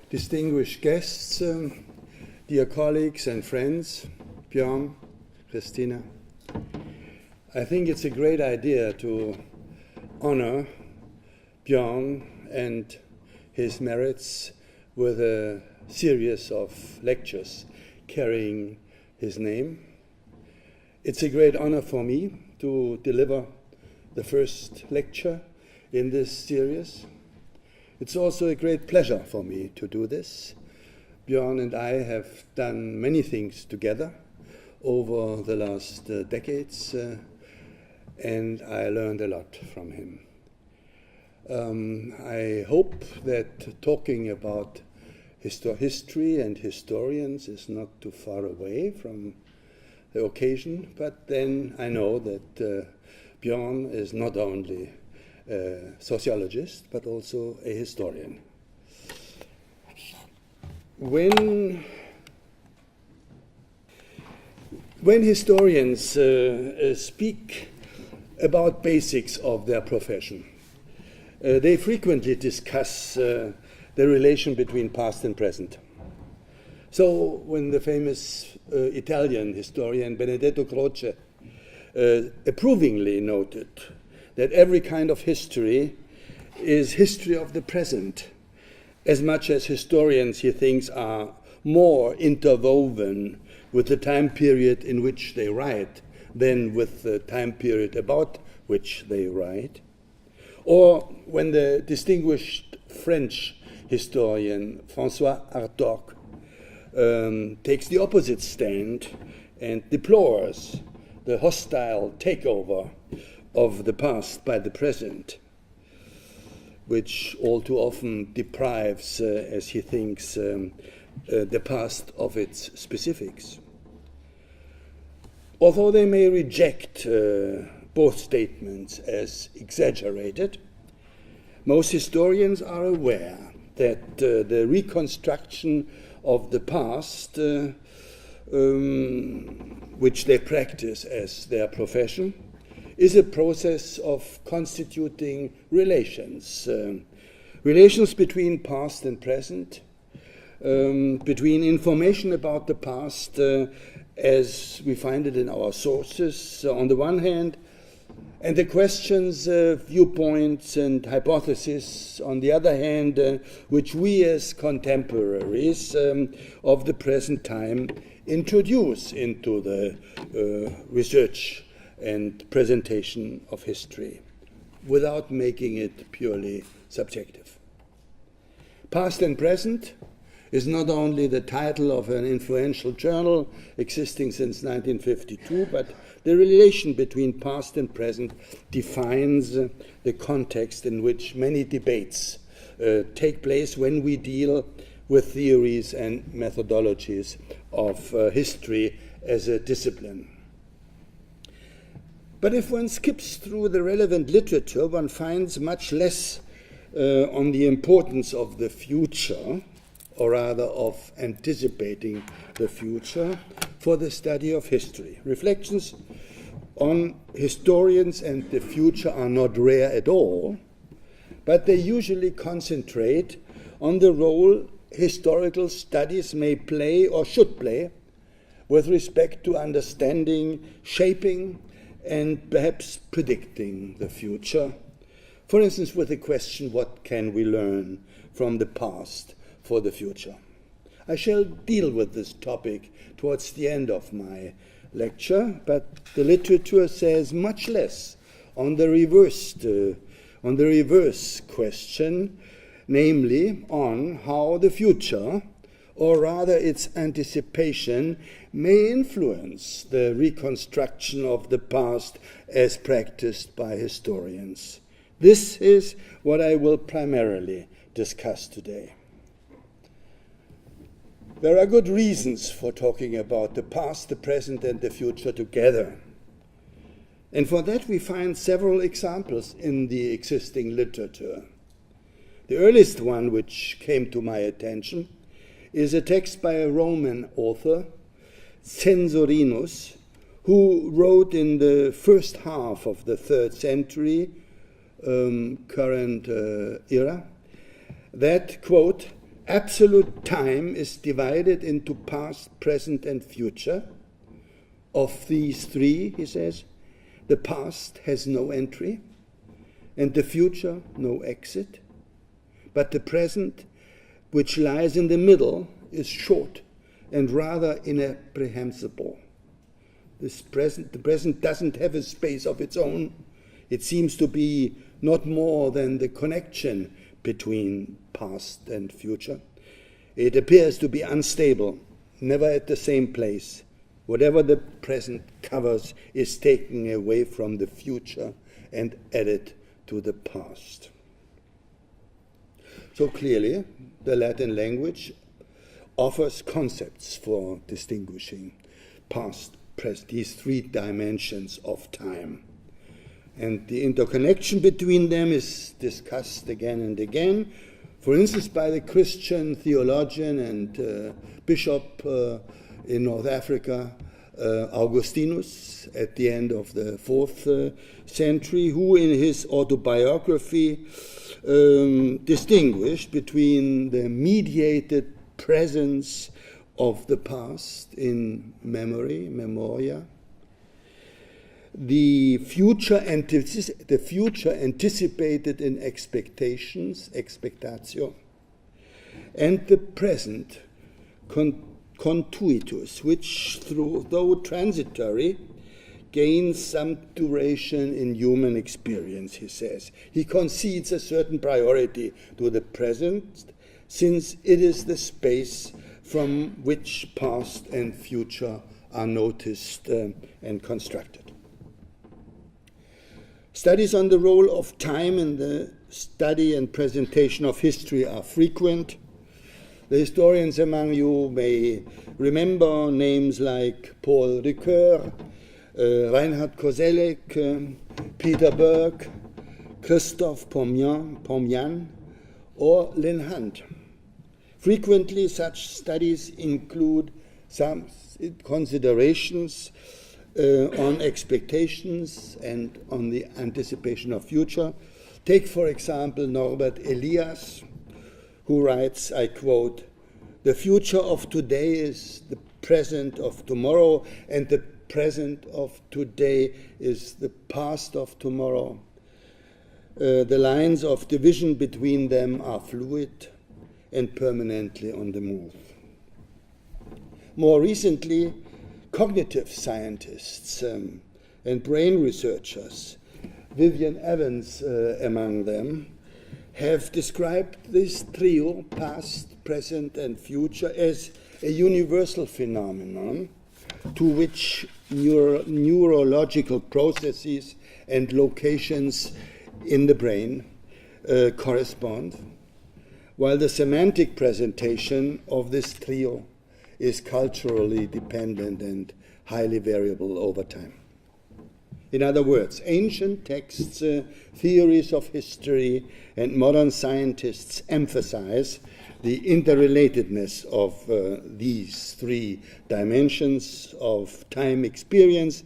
distinguished guests, dear colleagues and friends, Björn, Christina. I think it's a great idea to honor Björn and his merits with a series of lectures carrying his name. It's a great honor for me to deliver the first lecture in this series. It's also a great pleasure for me to do this. Björn and I have done many things together over the last decades, and I learned a lot from him. I hope that talking about history and historians is not too far away from the occasion, but then I know that Björn is not only a sociologist, but also a historian. When historians speak about basics of their profession, they frequently discuss the relation between past and present. So when the famous Italian historian Benedetto Croce approvingly noted that every kind of history is history of the present, as much as historians, he thinks, are more interwoven with the time period in which they write than with the time period about which they write. Or when the distinguished French historian François Hartog takes the opposite stand and deplores the hostile takeover of the past by the present, which all too often deprives, as he thinks, the past of its specifics. Although they may reject both statements as exaggerated, most historians are aware that the reconstruction of the past, which they practice as their profession, is a process of constituting relations, relations between past and present, between information about the past as we find it in our sources on the one hand, and the questions, viewpoints and hypotheses on the other hand, which we as contemporaries of the present time introduce into the research and presentation of history, without making it purely subjective. Past and present is not only the title of an influential journal existing since 1952, but the relation between past and present defines the context in which many debates take place when we deal with theories and methodologies of history as a discipline. But if one skips through the relevant literature, one finds much less on the importance of the future, or rather of anticipating the future, for the study of history. Reflections on historians and the future are not rare at all, but they usually concentrate on the role historical studies may play or should play with respect to understanding, shaping, and perhaps predicting the future. For instance, with the question, what can we learn from the past for the future? I shall deal with this topic towards the end of my lecture, but the literature says much less on the reverse question, namely on how the future, or rather its anticipation, may influence the reconstruction of the past as practiced by historians. This is what I will primarily discuss today. There are good reasons for talking about the past, the present, and the future together. And for that we find several examples in the existing literature. The earliest one which came to my attention is a text by a Roman author, Censorinus, who wrote in the first half of the 3rd century, current era, that, quote, absolute time is divided into past, present, and future. Of these three, he says, the past has no entry, and the future no exit, but the present, which lies in the middle, is short and rather incomprehensible. The present doesn't have a space of its own. It seems to be not more than the connection between past and future. It appears to be unstable, never at the same place. Whatever the present covers is taken away from the future and added to the past. So clearly, the Latin language offers concepts for distinguishing past, present, these three dimensions of time. And the interconnection between them is discussed again and again, for instance, by the Christian theologian and bishop in North Africa, Augustinus, at the end of the 4th century, who in his autobiography distinguished between the mediated presence of the past in memory, memoria, the future anticipated in expectations, expectatio, and the present contuitus, which, though transitory, gains some duration in human experience, he says. He concedes a certain priority to the present, since it is the space from which past and future are noticed and constructed. Studies on the role of time in the study and presentation of history are frequent. The historians among you may remember names like Paul Ricoeur, Reinhard Koselleck, Peter Berg, Christophe Pomian, or Lynn Hunt. Frequently, such studies include some considerations on expectations and on the anticipation of future. Take, for example, Norbert Elias, who writes, I quote, "The future of today is the present of tomorrow, and the present of today is the past of tomorrow. The lines of division between them are fluid and permanently on the move." More recently, cognitive scientists and brain researchers, Vivian Evans among them, have described this trio, past, present, and future, as a universal phenomenon to which neurological processes and locations in the brain correspond, while the semantic presentation of this trio is culturally dependent and highly variable over time. In other words, ancient texts, theories of history, and modern scientists emphasize the interrelatedness of these three dimensions of time experience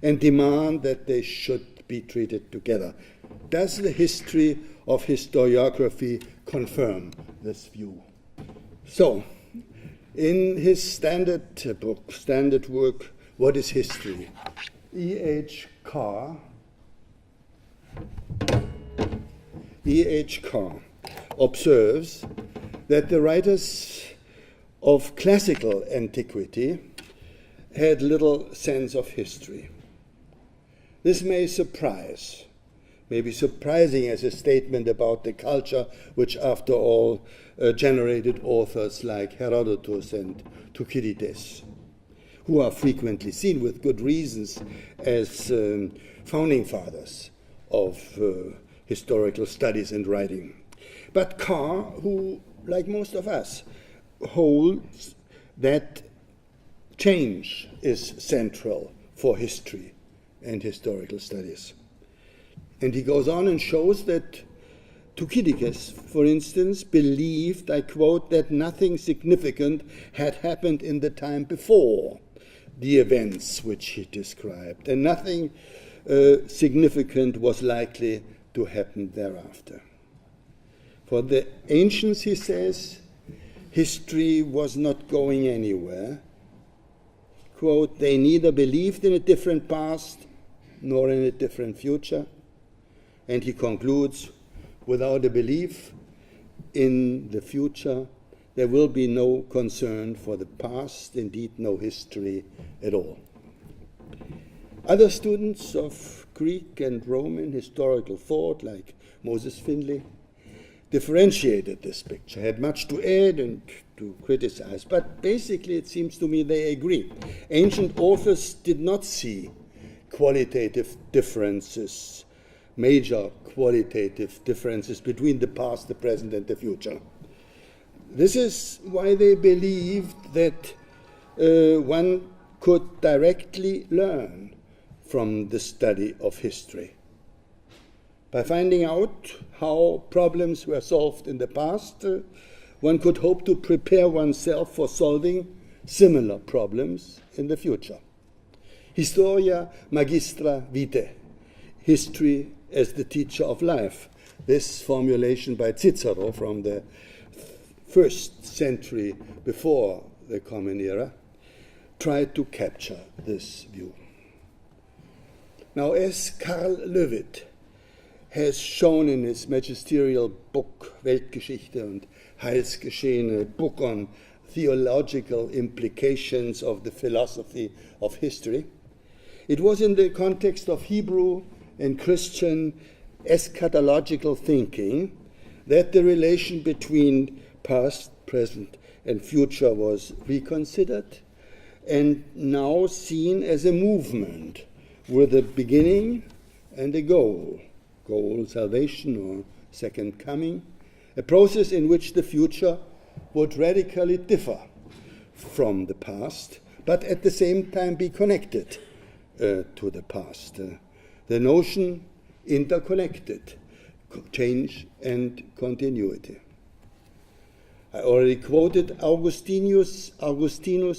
and demand that they should be treated together. Does the history of historiography confirm this view? So, in his standard work, What is History?, E.H. Carr observes that the writers of classical antiquity had little sense of history. This may be surprising as a statement about the culture which, after all, generated authors like Herodotus and Thucydides, who are frequently seen with good reasons as founding fathers of historical studies and writing. But Carr, who, like most of us, holds that change is central for history and historical studies. And he goes on and shows that Thucydides, for instance, believed, I quote, that nothing significant had happened in the time before the events which he described, and nothing significant was likely to happen thereafter. For the ancients, he says, history was not going anywhere. Quote, they neither believed in a different past nor in a different future. And he concludes, without a belief in the future, there will be no concern for the past, indeed no history at all. Other students of Greek and Roman historical thought, like Moses Finley, differentiated this picture, had much to add and to criticize, but basically it seems to me they agree. Ancient authors did not see qualitative differences, major qualitative differences between the past, the present, and the future. This is why they believed that one could directly learn from the study of history. By finding out how problems were solved in the past, one could hope to prepare oneself for solving similar problems in the future. Historia magistra vitae, history as the teacher of life. This formulation by Cicero from the 1st century before the Common Era tried to capture this view. Now, as Karl Löwit has shown in his magisterial book Weltgeschichte und Heilsgeschehen, a book on theological implications of the philosophy of history, it was in the context of Hebrew and Christian eschatological thinking that the relation between past, present, and future was reconsidered and now seen as a movement with a beginning and a goal. Goal, salvation or second coming, a process in which the future would radically differ from the past, but at the same time be connected to the past. The notion interconnected, change and continuity. I already quoted Augustinus,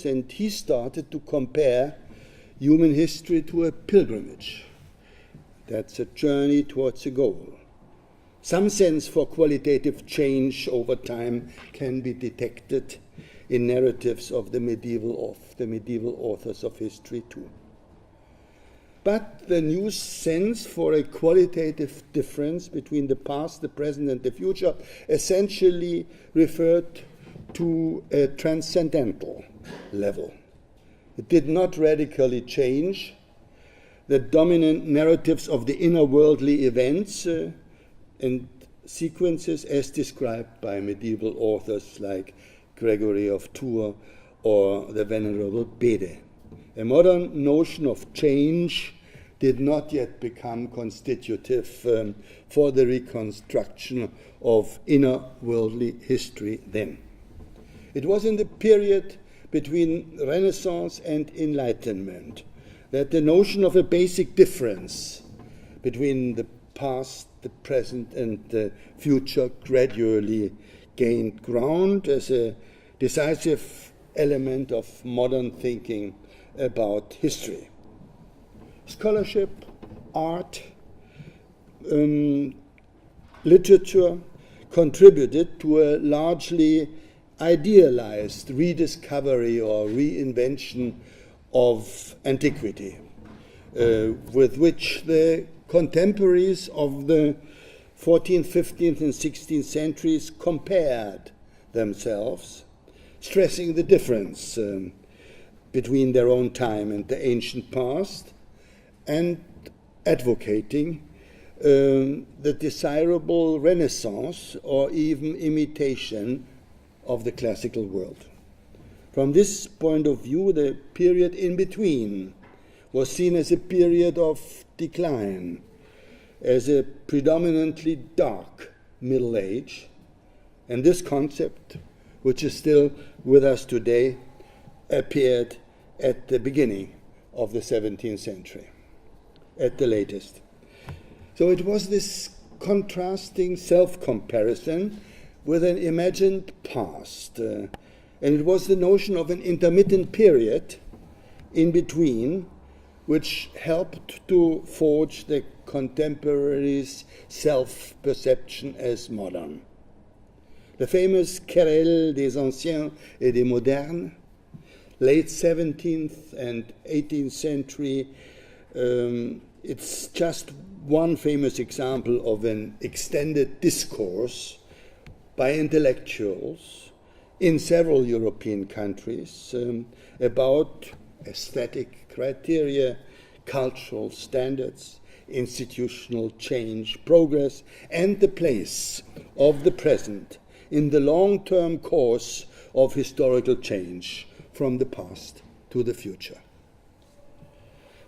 and he started to compare human history to a pilgrimage. That's a journey towards a goal. Some sense for qualitative change over time can be detected in narratives of the medieval authors of history too. But the new sense for a qualitative difference between the past, the present, and the future essentially referred to a transcendental level. It did not radically change the dominant narratives of the inner worldly events and sequences as described by medieval authors like Gregory of Tours or the Venerable Bede. A modern notion of change did not yet become constitutive for the reconstruction of inner worldly history then. It was in the period between Renaissance and Enlightenment that the notion of a basic difference between the past, the present, and the future gradually gained ground as a decisive element of modern thinking about history. Scholarship, art, literature contributed to a largely idealized rediscovery or reinvention of antiquity, with which the contemporaries of the 14th, 15th, and 16th centuries compared themselves, stressing the difference between their own time and the ancient past, and advocating the desirable renaissance or even imitation of the classical world. From this point of view, the period in between was seen as a period of decline, as a predominantly dark Middle Age, and this concept, which is still with us today, appeared at the beginning of the 17th century, at the latest. So it was this contrasting self-comparison with an imagined past, and it was the notion of an intermittent period in between which helped to forge the contemporaries' self-perception as modern. The famous querelle des anciens et des modernes, late 17th and 18th century, it's just one famous example of an extended discourse by intellectuals in several European countries about aesthetic criteria, cultural standards, institutional change, progress, and the place of the present in the long-term course of historical change from the past to the future.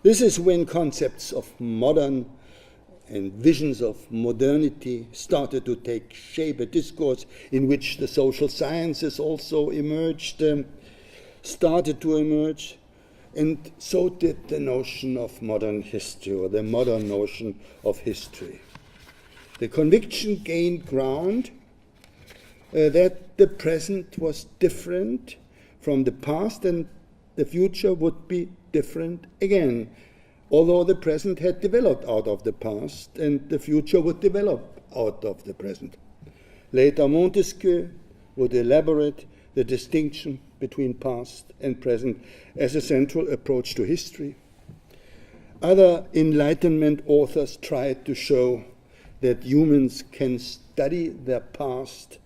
This is when concepts of modern and visions of modernity started to take shape, a discourse in which the social sciences also started to emerge, and so did the notion of modern history, or the modern notion of history. The conviction gained ground that the present was different from the past and the future would be different again, although the present had developed out of the past and the future would develop out of the present. Later, Montesquieu would elaborate the distinction between past and present as a central approach to history. Other Enlightenment authors tried to show that humans can study their past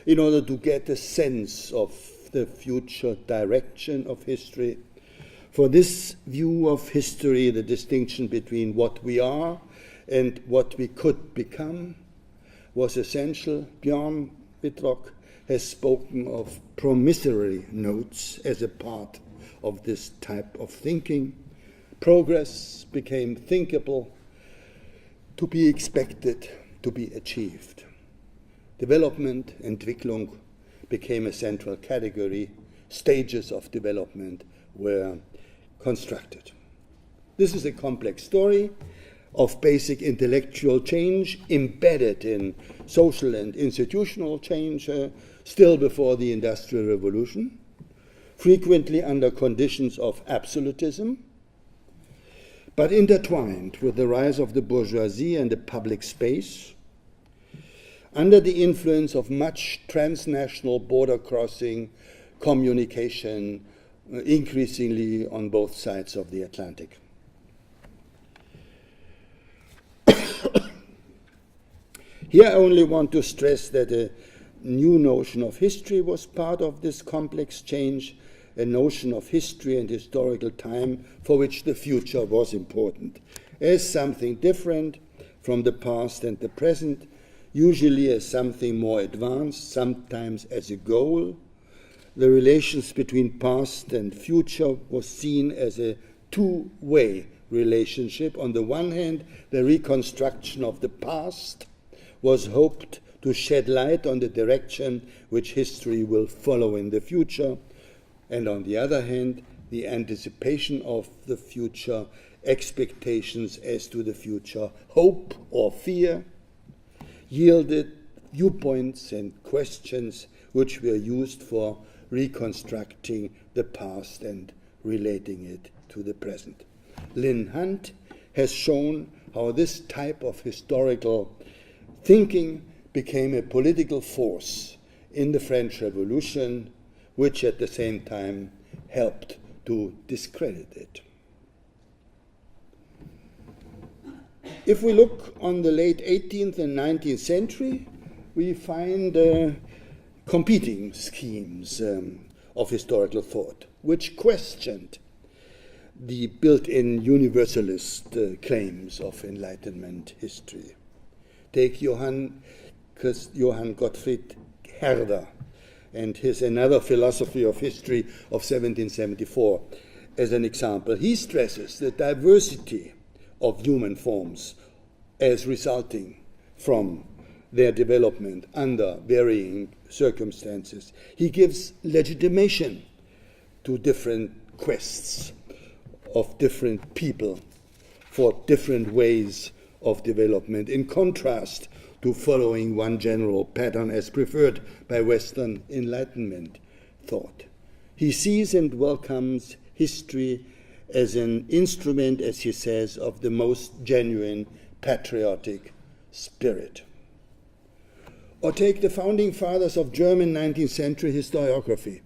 in order to get a sense of the future direction of history. For this view of history, the distinction between what we are and what we could become was essential. Björn Wittrock has spoken of promissory notes as a part of this type of thinking. Progress became thinkable, to be expected, to be achieved. Development, Entwicklung, became a central category. Stages of development were constructed. This is a complex story of basic intellectual change embedded in social and institutional change still before the Industrial Revolution, frequently under conditions of absolutism, but intertwined with the rise of the bourgeoisie and the public space, under the influence of much transnational border-crossing communication, increasingly on both sides of the Atlantic. Here I only want to stress that a new notion of history was part of this complex change, a notion of history and historical time for which the future was important, as something different from the past and the present, usually as something more advanced, sometimes as a goal. The relations between past and future was seen as a two-way relationship. On the one hand, the reconstruction of the past was hoped to shed light on the direction which history will follow in the future, and on the other hand, the anticipation of the future, expectations as to the future, hope or fear, yielded viewpoints and questions which were used for reconstructing the past and relating it to the present. Lynn Hunt has shown how this type of historical thinking became a political force in the French Revolution, which at the same time helped to discredit it. If we look on the late 18th and 19th century, we find competing schemes of historical thought, which questioned the built-in universalist claims of Enlightenment history. Take Johann Gottfried Herder and his Another Philosophy of History of 1774 as an example. He stresses the diversity of human forms as resulting from their development under varying circumstances. He gives legitimation to different quests of different people for different ways of development, in contrast to following one general pattern as preferred by Western Enlightenment thought. He sees and welcomes history as an instrument, as he says, of the most genuine patriotic spirit. Or take the founding fathers of German 19th century historiography,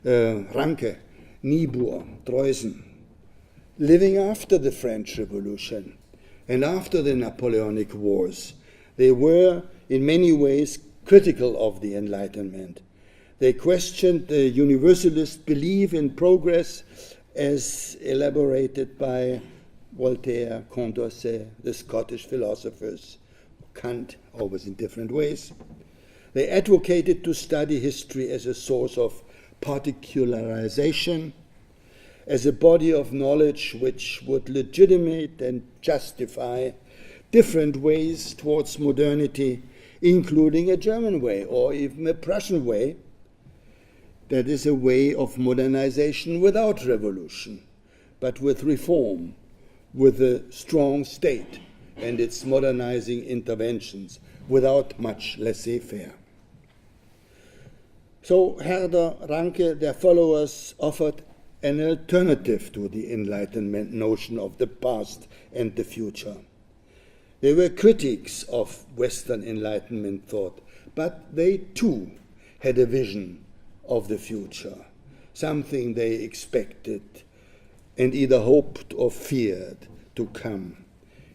Ranke, Niebuhr, Droysen, living after the French Revolution and after the Napoleonic Wars. They were in many ways critical of the Enlightenment. They questioned the universalist belief in progress as elaborated by Voltaire, Condorcet, the Scottish philosophers, Kant, always in different ways. They advocated to study history as a source of particularization, as a body of knowledge which would legitimate and justify different ways towards modernity, including a German way or even a Prussian way, that is a way of modernization without revolution, but with reform, with a strong state and its modernizing interventions, without much laissez-faire. So Herder, Ranke, their followers offered an alternative to the Enlightenment notion of the past and the future. They were critics of Western Enlightenment thought, but they too had a vision of the future, something they expected and either hoped or feared to come.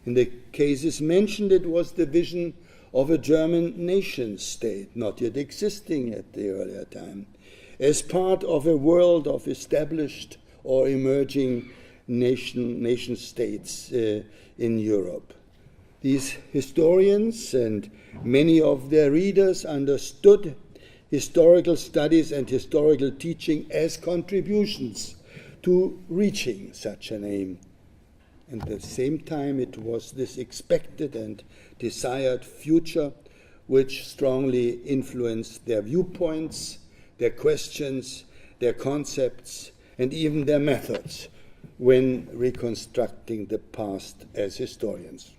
In the cases mentioned, it was the vision of a German nation-state, not yet existing at the earlier time, as part of a world of established or emerging nation-states in Europe. These historians and many of their readers understood historical studies and historical teaching as contributions to reaching such an aim. And at the same time, it was this expected and desired future which strongly influenced their viewpoints, their questions, their concepts, and even their methods when reconstructing the past as historians.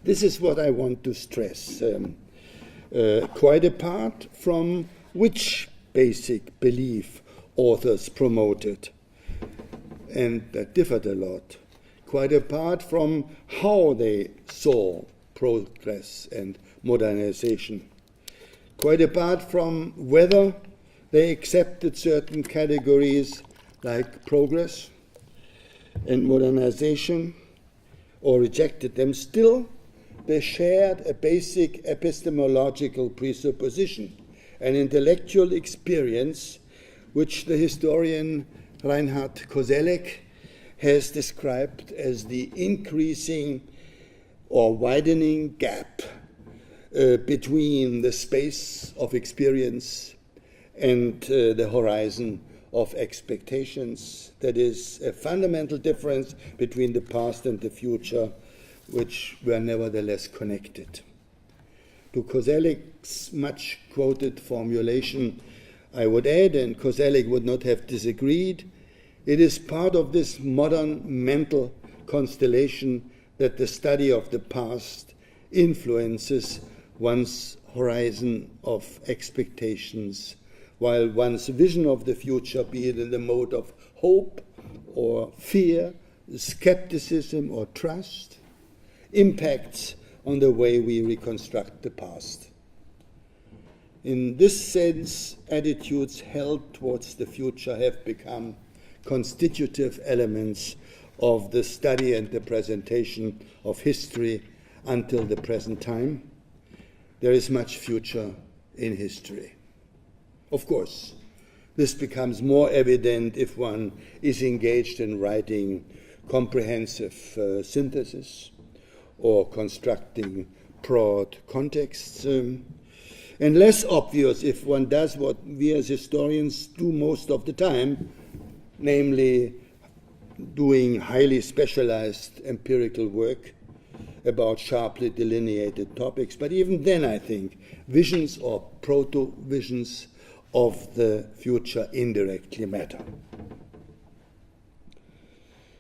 This is what I want to stress, quite apart from which basic belief authors promoted, and that differed a lot, quite apart from how they saw progress and modernization, quite apart from whether they accepted certain categories like progress and modernization or rejected them. Still, they shared a basic epistemological presupposition, an intellectual experience which the historian Reinhard Koselleck has described as the increasing or widening gap between the space of experience and the horizon of expectations. That is a fundamental difference between the past and the future, which were nevertheless connected. To Koselleck's much quoted formulation, I would add, and Koselleck would not have disagreed, it is part of this modern mental constellation that the study of the past influences one's horizon of expectations, while one's vision of the future, be it in the mode of hope or fear, skepticism or trust, impacts on the way we reconstruct the past. In this sense, attitudes held towards the future have become constitutive elements of the study and the presentation of history until the present time. There is much future in history. Of course, this becomes more evident if one is engaged in writing comprehensive synthesis or constructing broad contexts, and less obvious if one does what we as historians do most of the time, namely doing highly specialized empirical work about sharply delineated topics. But even then, I think, visions or proto-visions of the future indirectly matter.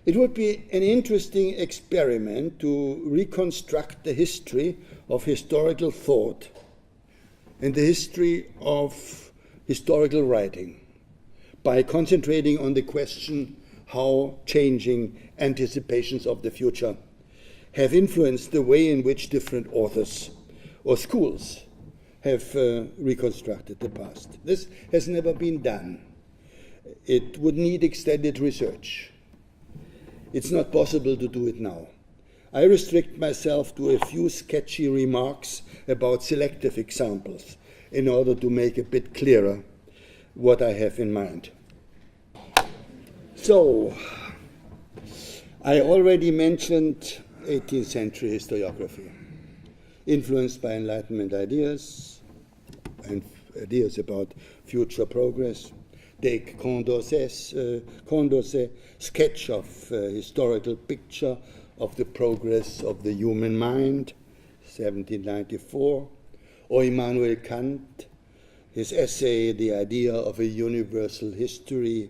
It would be an interesting experiment to reconstruct the history of historical thought and the history of historical writing by concentrating on the question how changing anticipations of the future have influenced the way in which different authors or schools have reconstructed the past. This has never been done. It would need extended research. It's not possible to do it now. I restrict myself to a few sketchy remarks about selective examples in order to make a bit clearer what I have in mind. So, I already mentioned 18th century historiography, influenced by Enlightenment ideas and ideas about future progress. Take Condorcet's sketch of historical picture of the progress of the human mind, 1794, or Immanuel Kant, his essay, The Idea of a Universal History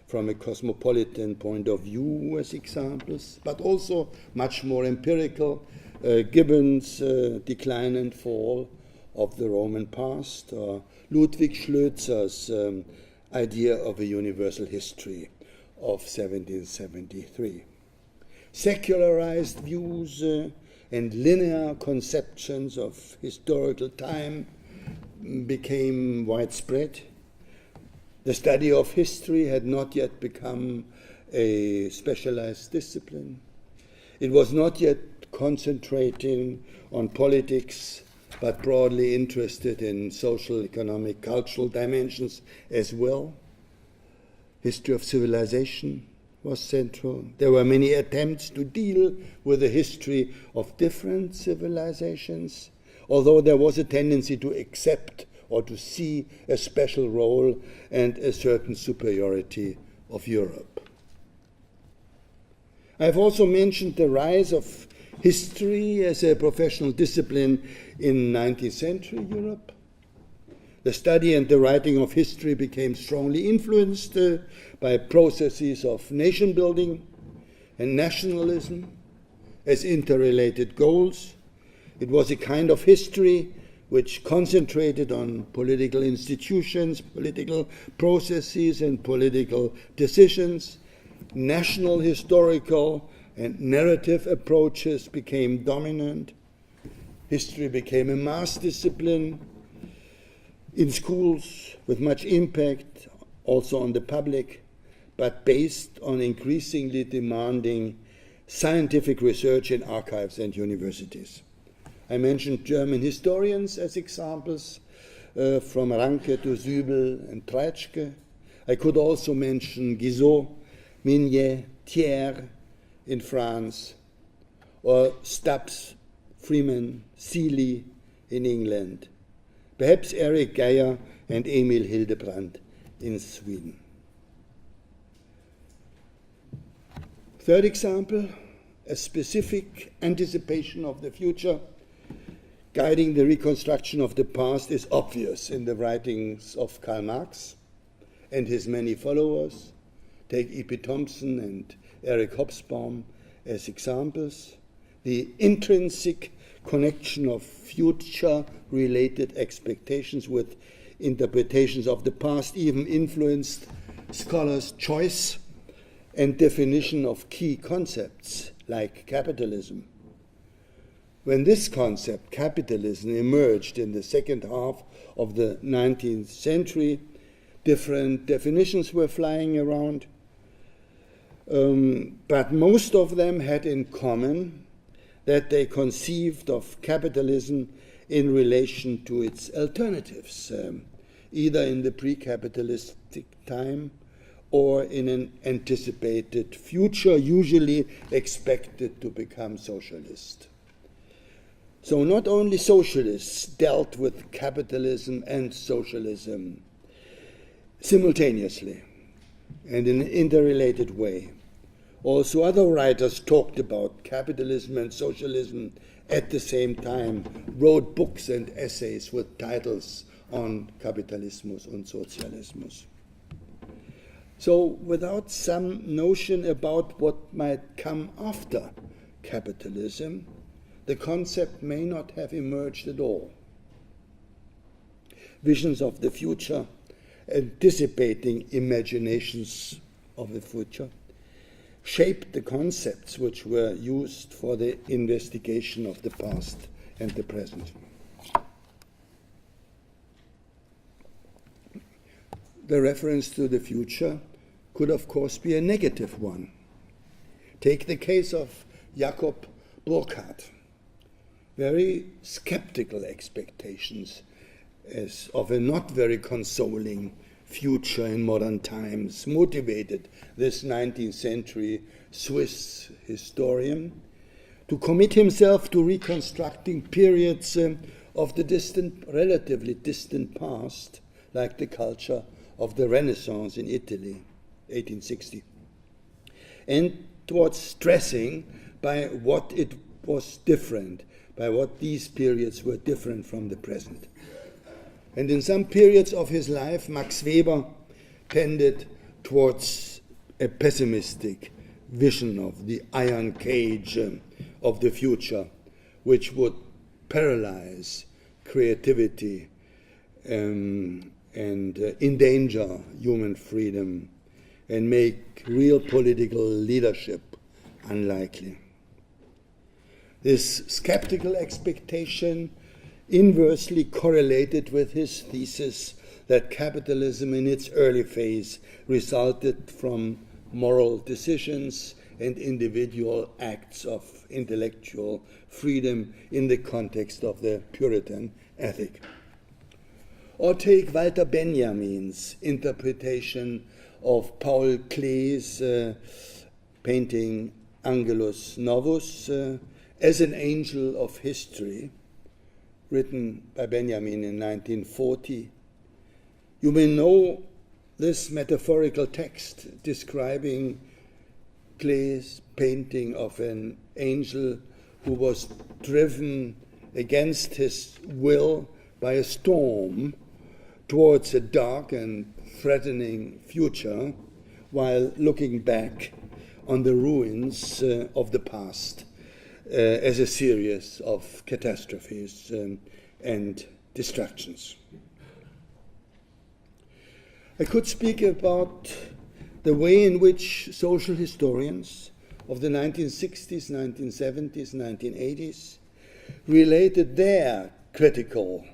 from a Cosmopolitan Point of View, as examples, but also much more empirical, Gibbon's Decline and Fall of the Roman Past, or Ludwig Schlözer's Idea of a Universal History of 1773. Secularized views and linear conceptions of historical time became widespread. The study of history had not yet become a specialized discipline. It was not yet concentrating on politics, but broadly interested in social, economic, cultural dimensions as well. History of civilization was central. There were many attempts to deal with the history of different civilizations, although there was a tendency to accept or to see a special role and a certain superiority of Europe. I've also mentioned the rise of history as a professional discipline in 19th century Europe. The study and the writing of history became strongly influenced by processes of nation building and nationalism as interrelated goals. It was a kind of history which concentrated on political institutions, political processes, and political decisions. National, historical, and narrative approaches became dominant. History became a mass discipline in schools with much impact also on the public, but based on increasingly demanding scientific research in archives and universities. I mentioned German historians as examples, from Ranke to Sübel and Treitschke. I could also mention Guizot, Mignet, Thiers in France, or Stubbs, Freeman, Seeley in England. Perhaps Eric Geyer and Emil Hildebrand in Sweden. Third example, a specific anticipation of the future guiding the reconstruction of the past is obvious in the writings of Karl Marx and his many followers. Take E.P. Thompson and Eric Hobsbawm as examples. The intrinsic connection of future-related expectations with interpretations of the past even influenced scholars' choice and definition of key concepts like capitalism. When this concept, capitalism, emerged in the second half of the 19th century, different definitions were flying around, but most of them had in common that they conceived of capitalism in relation to its alternatives, either in the pre-capitalistic time or in an anticipated future, usually expected to become socialist. So not only socialists dealt with capitalism and socialism simultaneously and in an interrelated way. Also other writers talked about capitalism and socialism at the same time, wrote books and essays with titles on Kapitalismus und Sozialismus. So without some notion about what might come after capitalism, the concept may not have emerged at all. Visions of the future, anticipating imaginations of the future, shaped the concepts which were used for the investigation of the past and the present. the reference to the future could, of course, be a negative one. Take the case of Jakob Burckhardt. Very skeptical expectations as of a not very consoling future in modern times motivated this 19th century Swiss historian to commit himself to reconstructing periods of the relatively distant past, like the culture of the Renaissance in Italy, 1860, and towards stressing by what it was different, by what these periods were different from the present. And in some periods of his life, Max Weber tended towards a pessimistic vision of the iron cage of the future, which would paralyze creativity and endanger human freedom and make real political leadership unlikely. This skeptical expectation inversely correlated with his thesis that capitalism in its early phase resulted from moral decisions and individual acts of intellectual freedom in the context of the Puritan ethic. Or take Walter Benjamin's interpretation of Paul Klee's painting Angelus Novus as an angel of history, written by Benjamin in 1940. You may know this metaphorical text describing Klee's painting of an angel who was driven against his will by a storm towards a dark and threatening future while looking back on the ruins of the past as a series of catastrophes and destructions. I could speak about the way in which social historians of the 1960s, 1970s, 1980s related their critical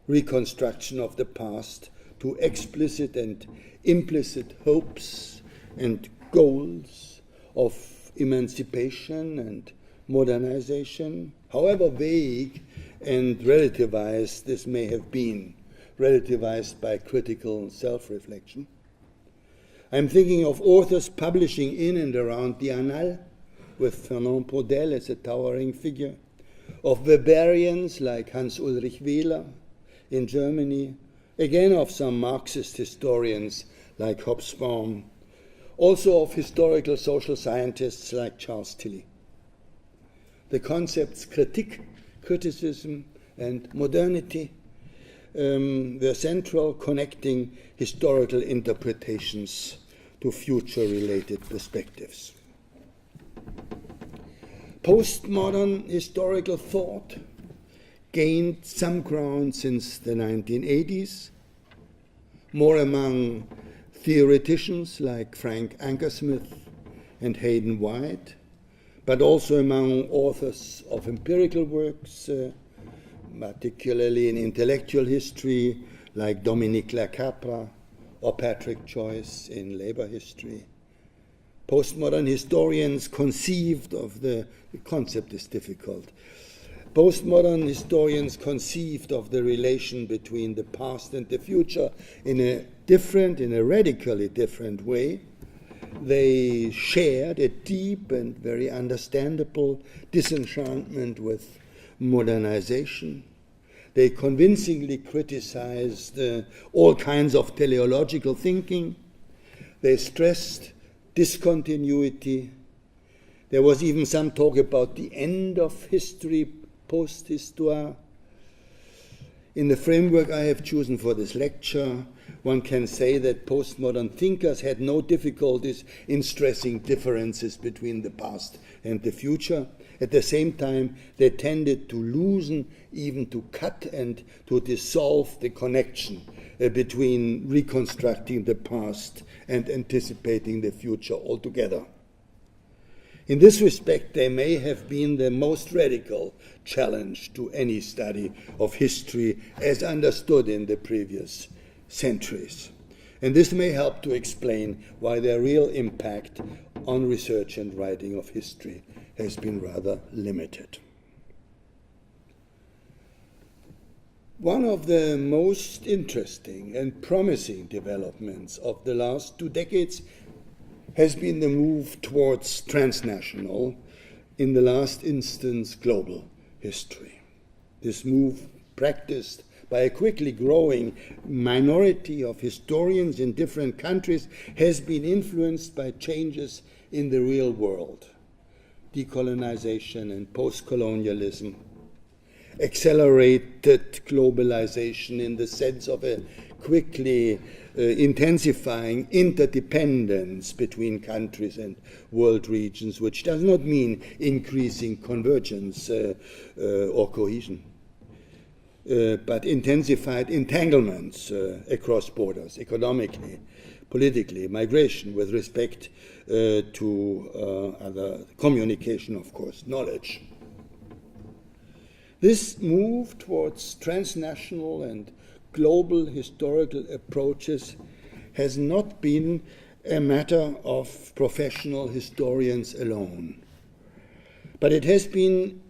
reconstruction of the past to explicit and implicit hopes and goals of emancipation and modernization, however vague and relativized this may have been, relativized by critical self-reflection. I'm thinking of authors publishing in and around the Annales, with Fernand Braudel as a towering figure, of Weberians like Hans Ulrich Wehler in Germany, again of some Marxist historians like Hobsbawm, also of historical social scientists like Charles Tilly. The concepts critique, criticism, and modernity were central, connecting historical interpretations to future-related perspectives. Postmodern historical thought gained some ground since the 1980s, more among theoreticians like Frank Ankersmith and Hayden White, but also among authors of empirical works, particularly in intellectual history, like Dominique Lacapra or Patrick Joyce in labor history. Postmodern historians conceived of the concept is difficult. Postmodern historians conceived of the relation between the past and the future in a radically different way. They shared a deep and very understandable disenchantment with modernization. They convincingly criticized all kinds of teleological thinking. They stressed discontinuity. There was even some talk about the end of history, post-histoire. In the framework I have chosen for this lecture, one can say that postmodern thinkers had no difficulties in stressing differences between the past and the future. At the same time, they tended to loosen, even to cut and to dissolve the connection between reconstructing the past and anticipating the future altogether. In this respect, they may have been the most radical challenge to any study of history as understood in the previous centuries. And this may help to explain why their real impact on research and writing of history has been rather limited. One of the most interesting and promising developments of the last 2 decades has been the move towards transnational, in the last instance global history. This move, practiced by a quickly growing minority of historians in different countries, has been influenced by changes in the real world, decolonization and post-colonialism, accelerated globalization in the sense of a quickly intensifying interdependence between countries and world regions, which does not mean increasing convergence or cohesion, but intensified entanglements across borders, economically, politically, migration with respect to other communication, of course, knowledge. This move towards transnational and global historical approaches has not been a matter of professional historians alone, but it has been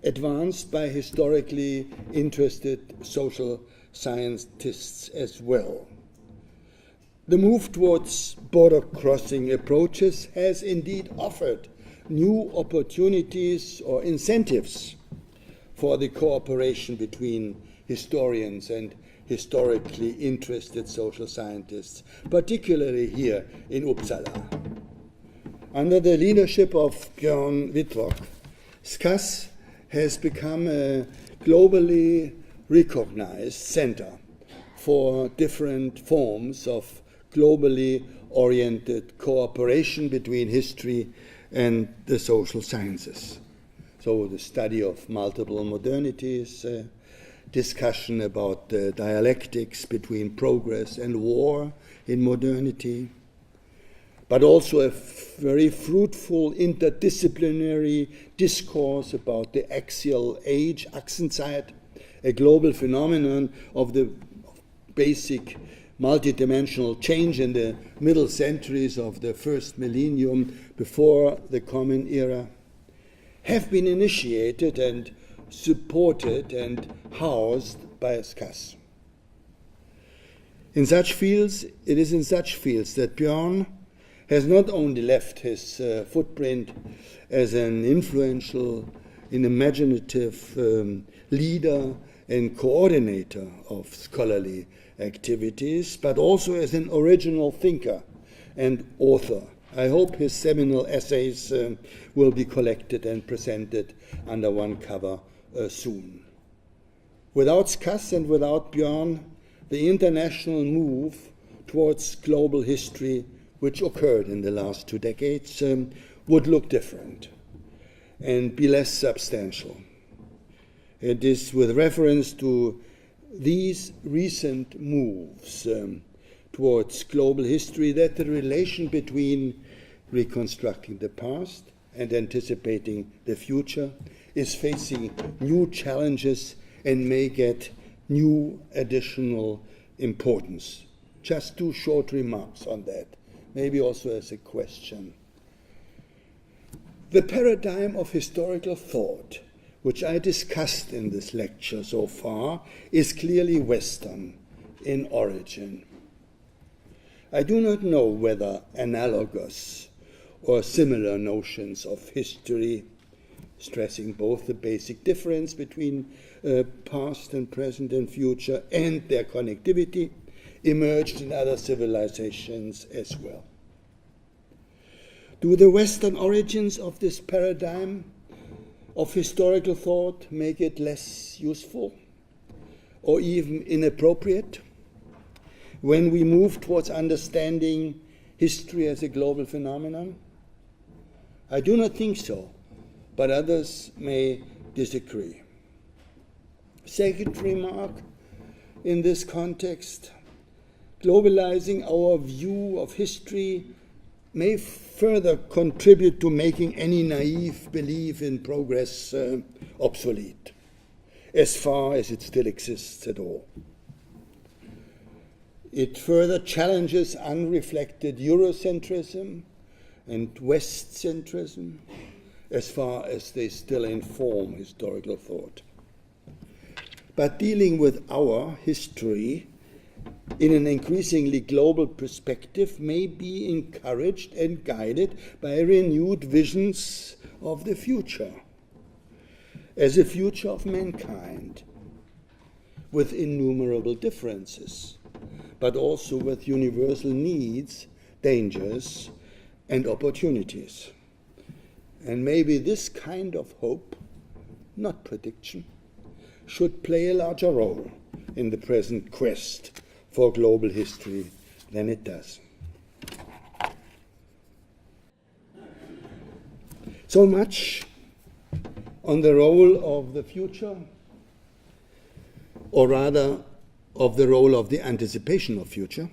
advanced by historically interested social scientists as well. The move towards border-crossing approaches has indeed offered new opportunities or incentives for the cooperation between historians and historically interested social scientists, particularly here in Uppsala. Under the leadership of Björn Wittrock, SCAS has become a globally recognized center for different forms of globally oriented cooperation between history and the social sciences. So the study of multiple modernities, discussion about the dialectics between progress and war in modernity, but also a very fruitful interdisciplinary discourse about the axial age, Achsenzeit, a global phenomenon of the basic multidimensional change in the middle centuries of the first millennium before the Common Era, have been initiated and supported and housed by SCAS. In such fields, it is in such fields that Björn has not only left his footprint as an influential and imaginative leader and coordinator of scholarly activities, but also as an original thinker and author. I hope his seminal essays will be collected and presented under one cover soon. Without SCAS and without Björn, the international move towards global history, which occurred in the last 2 decades, would look different and be less substantial. It is with reference to these recent moves towards global history that the relation between reconstructing the past and anticipating the future is facing new challenges and may get new additional importance. Just 2 short remarks on that, maybe also as a question. The paradigm of historical thought, which I discussed in this lecture so far, is clearly Western in origin. I do not know whether analogous or similar notions of history, stressing both the basic difference between past and present and future and their connectivity, emerged in other civilizations as well. Do the Western origins of this paradigm of historical thought make it less useful or even inappropriate when we move towards understanding history as a global phenomenon? I do not think so, but others may disagree. Second remark in this context, globalizing our view of history may further contribute to making any naive belief in progress obsolete, as far as it still exists at all. It further challenges unreflected Eurocentrism and Westcentrism as far as they still inform historical thought. But dealing with our history in an increasingly global perspective may be encouraged and guided by renewed visions of the future as a future of mankind with innumerable differences, but also with universal needs, dangers, and opportunities. And maybe this kind of hope, not prediction, should play a larger role in the present quest for global history than it does. So much on the role of the future, or rather of the role of the anticipation of future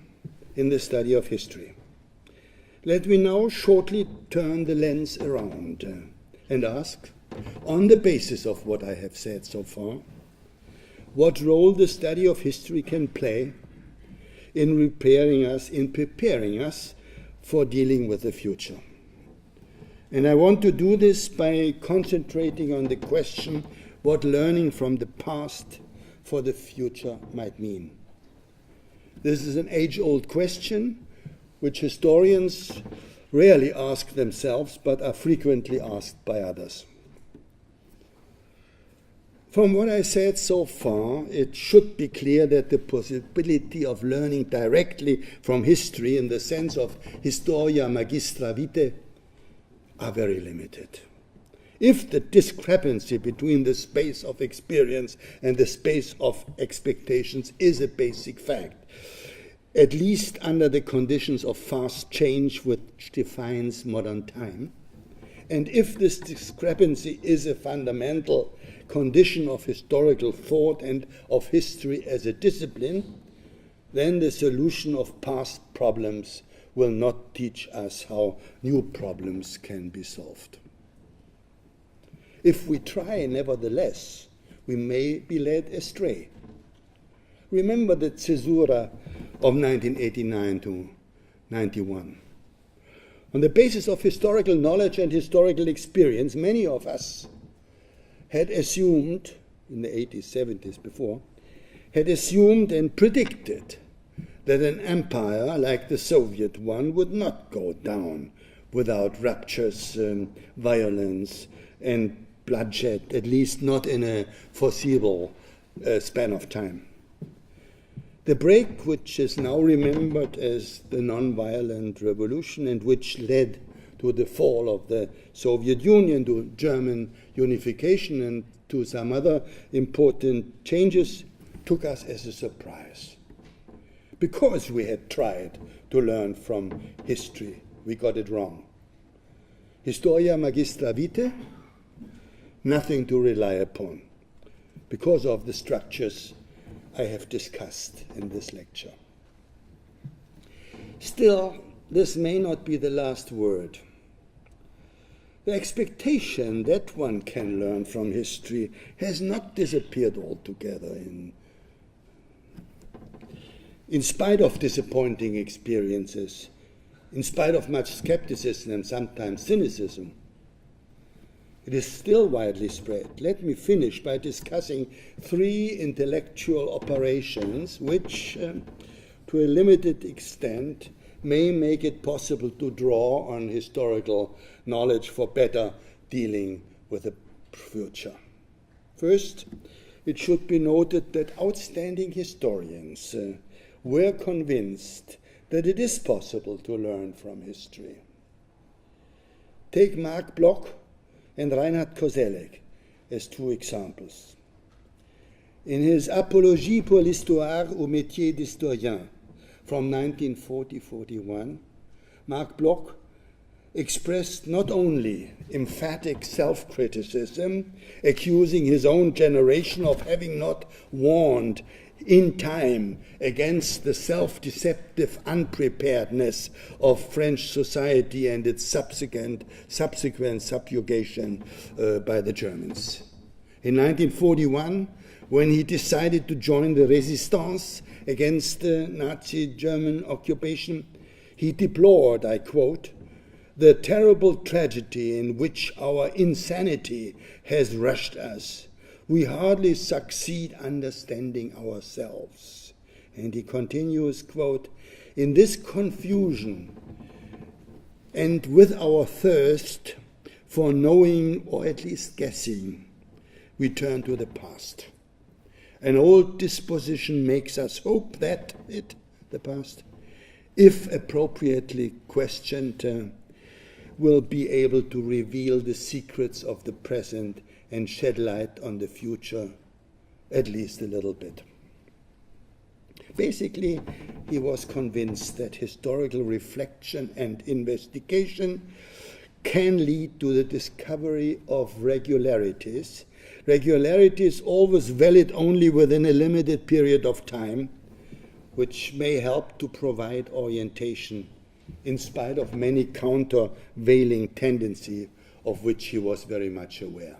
in the study of history. Let me now shortly turn the lens around and ask, on the basis of what I have said so far, what role the study of history can play in preparing us for dealing with the future. And I want to do this by concentrating on the question what learning from the past for the future might mean. This is an age-old question which historians rarely ask themselves but are frequently asked by others. From what I said so far, it should be clear that the possibility of learning directly from history in the sense of historia magistra vitae are very limited. If the discrepancy between the space of experience and the space of expectations is a basic fact, at least under the conditions of fast change which defines modern time, and if this discrepancy is a fundamental condition of historical thought and of history as a discipline, then the solution of past problems will not teach us how new problems can be solved. If we try, nevertheless, we may be led astray. Remember the Caesura of 1989 to 91. On the basis of historical knowledge and historical experience, many of us had assumed, in the 80s, 70s before, had assumed and predicted that an empire like the Soviet one would not go down without ruptures, violence, and bloodshed, at least not in a foreseeable span of time. The break, which is now remembered as the non-violent revolution and which led to the fall of the Soviet Union, to German unification, and to some other important changes, took us as a surprise. Because we had tried to learn from history, we got it wrong. Historia magistra vitae, nothing to rely upon, because of the structures I have discussed in this lecture. Still, this may not be the last word. The expectation that one can learn from history has not disappeared altogether. In spite of disappointing experiences, in spite of much skepticism and sometimes cynicism, it is still widely spread. Let me finish by discussing 3 intellectual operations which, to a limited extent, may make it possible to draw on historical knowledge for better dealing with the future. First, it should be noted that outstanding historians were convinced that it is possible to learn from history. Take Marc Bloch and Reinhard Koselleck as 2 examples. In his Apologie pour l'histoire au métier d'historien from 1940-41, Marc Bloch expressed not only emphatic self-criticism, accusing his own generation of having not warned in time against the self-deceptive unpreparedness of French society and its subsequent subjugation by the Germans. In 1941, when he decided to join the resistance against the Nazi German occupation, he deplored, I quote, "the terrible tragedy in which our insanity has rushed us. We hardly succeed understanding ourselves." And he continues, quote, "In this confusion and with our thirst for knowing or at least guessing, we turn to the past. An old disposition makes us hope that the past, if appropriately questioned, will be able to reveal the secrets of the present and shed light on the future, at least a little bit." Basically, he was convinced that historical reflection and investigation can lead to the discovery of regularities. Regularities always valid only within a limited period of time, which may help to provide orientation in spite of many countervailing tendencies of which he was very much aware.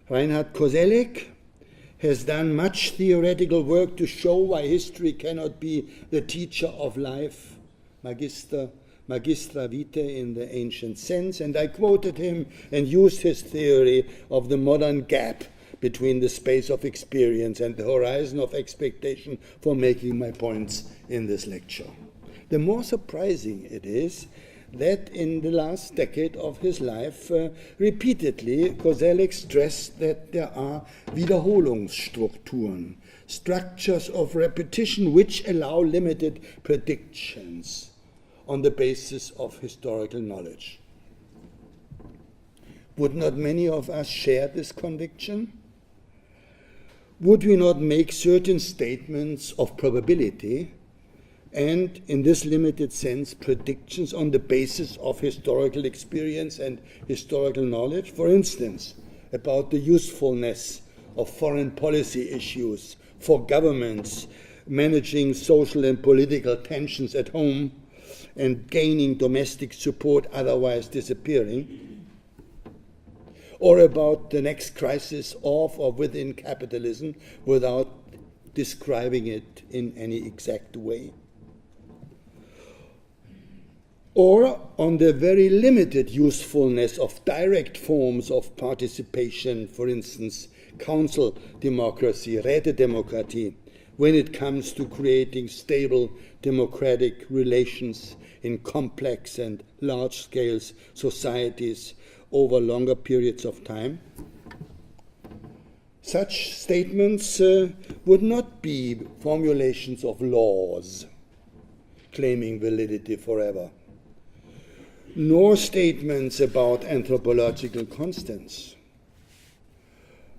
Reinhard Koselleck has done much theoretical work to show why history cannot be the teacher of life, magistra vitae in the ancient sense, and I quoted him and used his theory of the modern gap between the space of experience and the horizon of expectation for making my points in this lecture. The more surprising it is that in the last decade of his life, repeatedly, Koselleck stressed that there are Wiederholungsstrukturen, structures of repetition which allow limited predictions on the basis of historical knowledge. Would not many of us share this conviction? Would we not make certain statements of probability and, in this limited sense, predictions on the basis of historical experience and historical knowledge? For instance, about the usefulness of foreign policy issues for governments managing social and political tensions at home and gaining domestic support otherwise disappearing, or about the next crisis of or within capitalism without describing it in any exact way, or on the very limited usefulness of direct forms of participation, for instance, council democracy, Rätedemokratie, when it comes to creating stable democratic relations in complex and large-scale societies over longer periods of time. Such statements would not be formulations of laws claiming validity forever, nor statements about anthropological constants,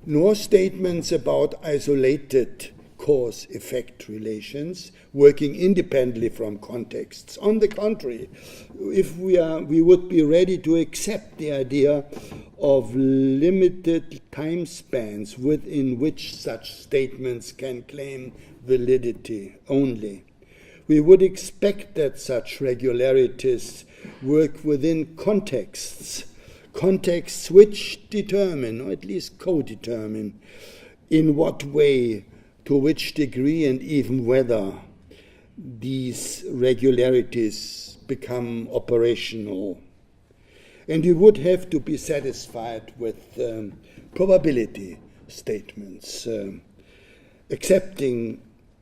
nor statements about isolated cause-effect relations working independently from contexts. On the contrary, if we would be ready to accept the idea of limited time spans within which such statements can claim validity only, we would expect that such regularities work within contexts which determine, or at least co-determine, in what way, to which degree, and even whether these regularities become operational. And you would have to be satisfied with probability statements, accepting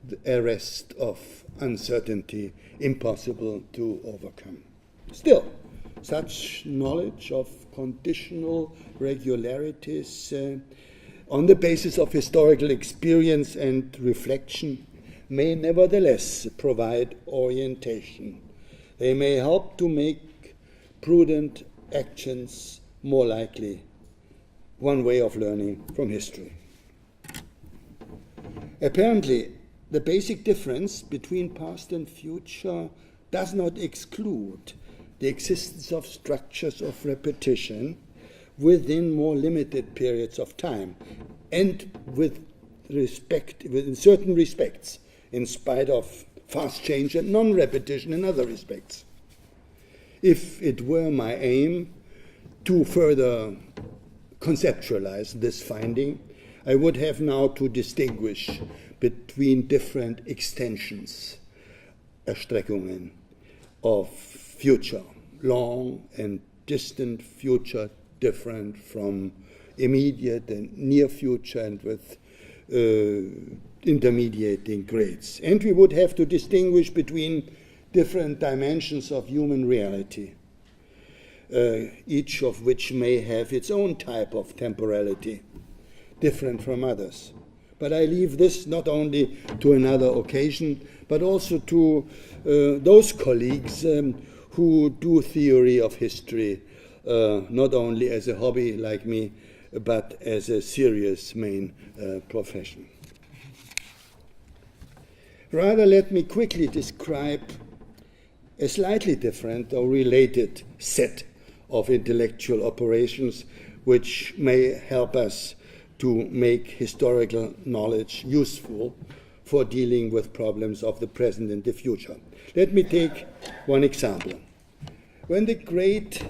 the arrest of uncertainty impossible to overcome. Still, such knowledge of conditional regularities on the basis of historical experience and reflection may nevertheless provide orientation. They may help to make prudent actions more likely. One way of learning from history. Apparently, the basic difference between past and future does not exclude the existence of structures of repetition within more limited periods of time, and in certain respects, in spite of fast change and non-repetition in other respects. If it were my aim to further conceptualize this finding, I would have now to distinguish between different extensions, Erstreckungen of future, long and distant future, different from immediate and near future, and with intermediating grades. And we would have to distinguish between different dimensions of human reality, each of which may have its own type of temporality, different from others. But I leave this not only to another occasion, but also to those colleagues who do theory of history, not only as a hobby like me, but as a serious main profession. Rather, let me quickly describe a slightly different or related set of intellectual operations which may help us to make historical knowledge useful for dealing with problems of the present and the future. Let me take one example. When the Great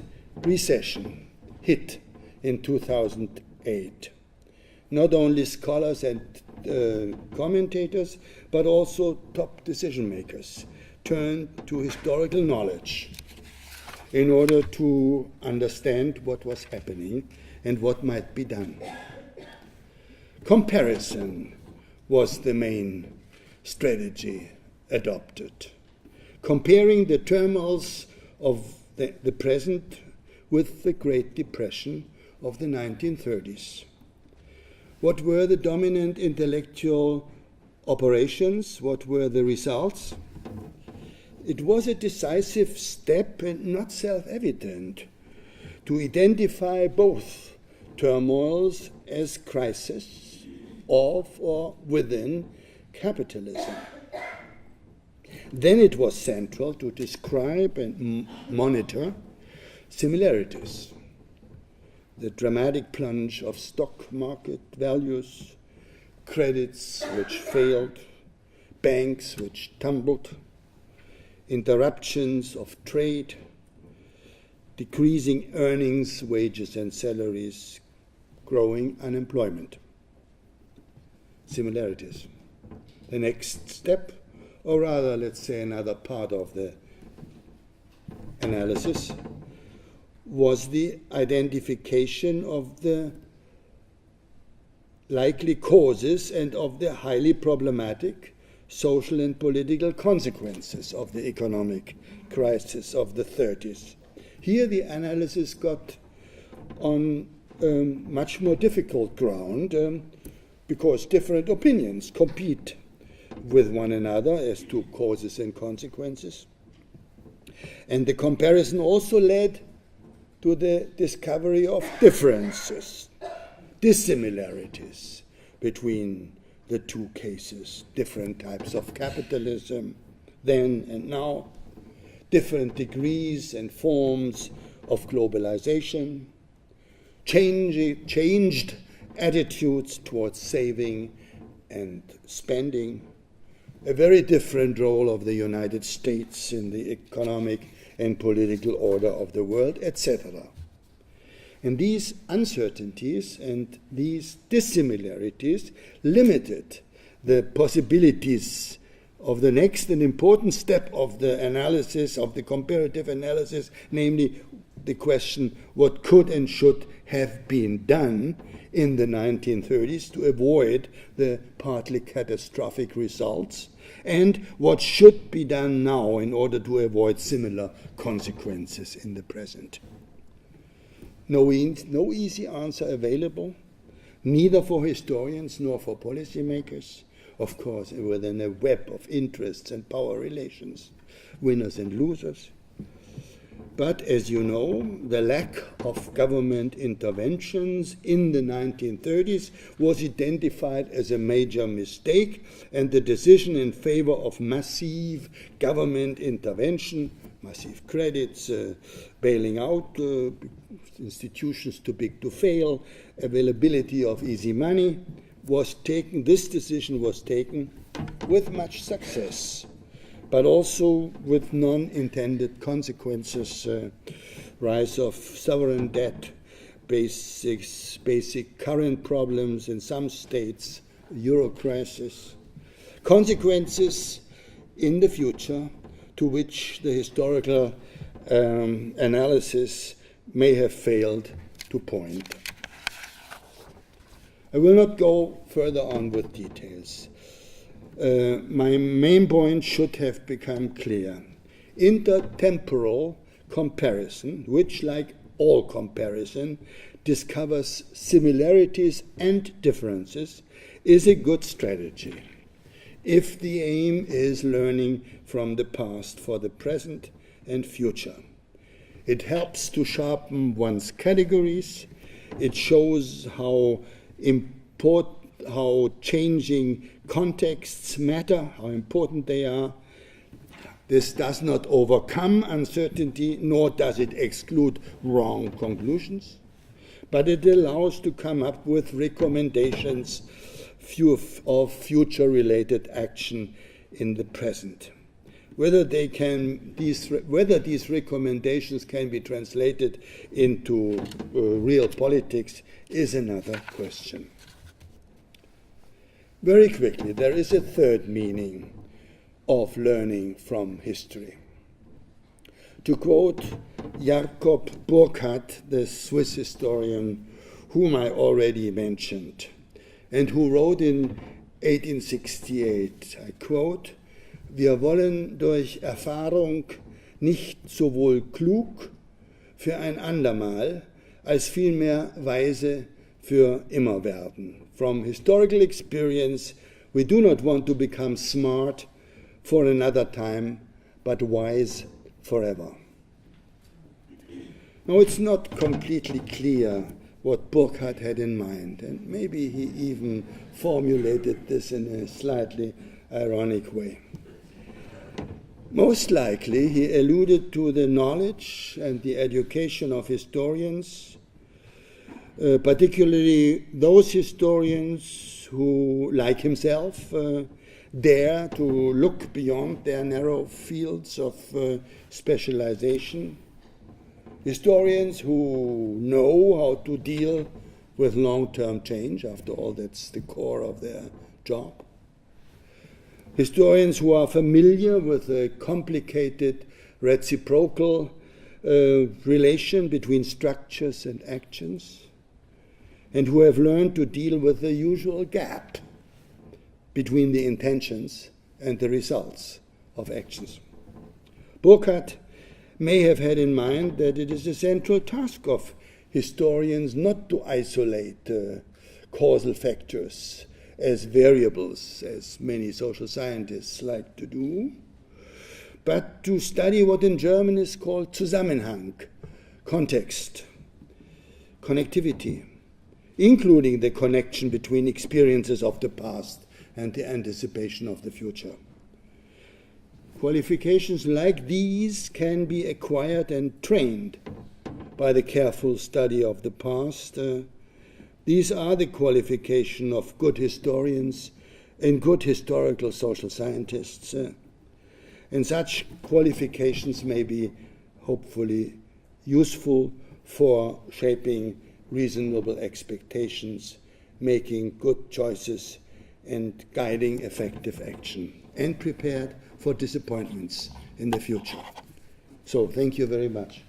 Recession hit in 2008, not only scholars and commentators, but also top decision makers turned to historical knowledge in order to understand what was happening and what might be done. Comparison was the main strategy adopted, comparing the turmoils of the present with the Great Depression of the 1930s. What were the dominant intellectual operations? What were the results? It was a decisive step and not self-evident to identify both turmoils as crises of or within capitalism. Then it was central to describe and monitor similarities. The dramatic plunge of stock market values, credits which failed, banks which tumbled, interruptions of trade, decreasing earnings, wages and salaries, growing unemployment. Similarities. The next step, or rather, let's say another part of the analysis, was the identification of the likely causes and of the highly problematic social and political consequences of the economic crisis of the 30s. Here the analysis got on much more difficult ground because different opinions compete with one another as to causes and consequences. And the comparison also led to the discovery of differences, dissimilarities between the two cases, different types of capitalism then and now, different degrees and forms of globalization, changed attitudes towards saving and spending, a very different role of the United States in the economic and political order of the world, etc. And these uncertainties and these dissimilarities limited the possibilities of the next and important step of the analysis, of the comparative analysis, namely the question what could and should have been done in the 1930s to avoid the partly catastrophic results, and what should be done now in order to avoid similar consequences in the present. No easy answer available, neither for historians nor for policymakers, of course, within a web of interests and power relations, winners and losers. But as you know, the lack of government interventions in the 1930s was identified as a major mistake, and the decision in favor of massive government intervention, massive credits, bailing out institutions too big to fail, availability of easy money was taken. This decision was taken with much success, but also with non-intended consequences, rise of sovereign debt, basic current problems in some states, Euro crisis, consequences in the future to which the historical analysis may have failed to point. I will not go further on with details. My main point should have become clear. Intertemporal comparison, which, like all comparison, discovers similarities and differences, is a good strategy if the aim is learning from the past for the present and future. It helps to sharpen one's categories. It shows how changing contexts matter, how important they are. This does not overcome uncertainty, nor does it exclude wrong conclusions, but it allows to come up with recommendations of future-related action in the present. Whether these recommendations can be translated into real politics is another question. Very quickly, there is a third meaning of learning from history. To quote Jakob Burckhardt, the Swiss historian whom I already mentioned, and who wrote in 1868, I quote, "Wir wollen durch Erfahrung nicht sowohl klug für ein andermal, als vielmehr weise für immer werden. From historical experience, we do not want to become smart for another time, but wise forever." Now, it's not completely clear what Burckhardt had in mind, and maybe he even formulated this in a slightly ironic way. Most likely, he alluded to the knowledge and the education of historians, particularly those historians who, like himself, dare to look beyond their narrow fields of specialization, historians who know how to deal with long-term change. After all, that's the core of their job. Historians who are familiar with a complicated reciprocal relation between structures and actions, and who have learned to deal with the usual gap between the intentions and the results of actions. Burckhardt may have had in mind that it is a central task of historians not to isolate causal factors as variables, as many social scientists like to do, but to study what in German is called Zusammenhang, context, connectivity, including the connection between experiences of the past and the anticipation of the future. Qualifications like these can be acquired and trained by the careful study of the past. These are the qualifications of good historians and good historical social scientists. And such qualifications may be hopefully useful for shaping reasonable expectations, making good choices, and guiding effective action, and prepared for disappointments in the future. So thank you very much.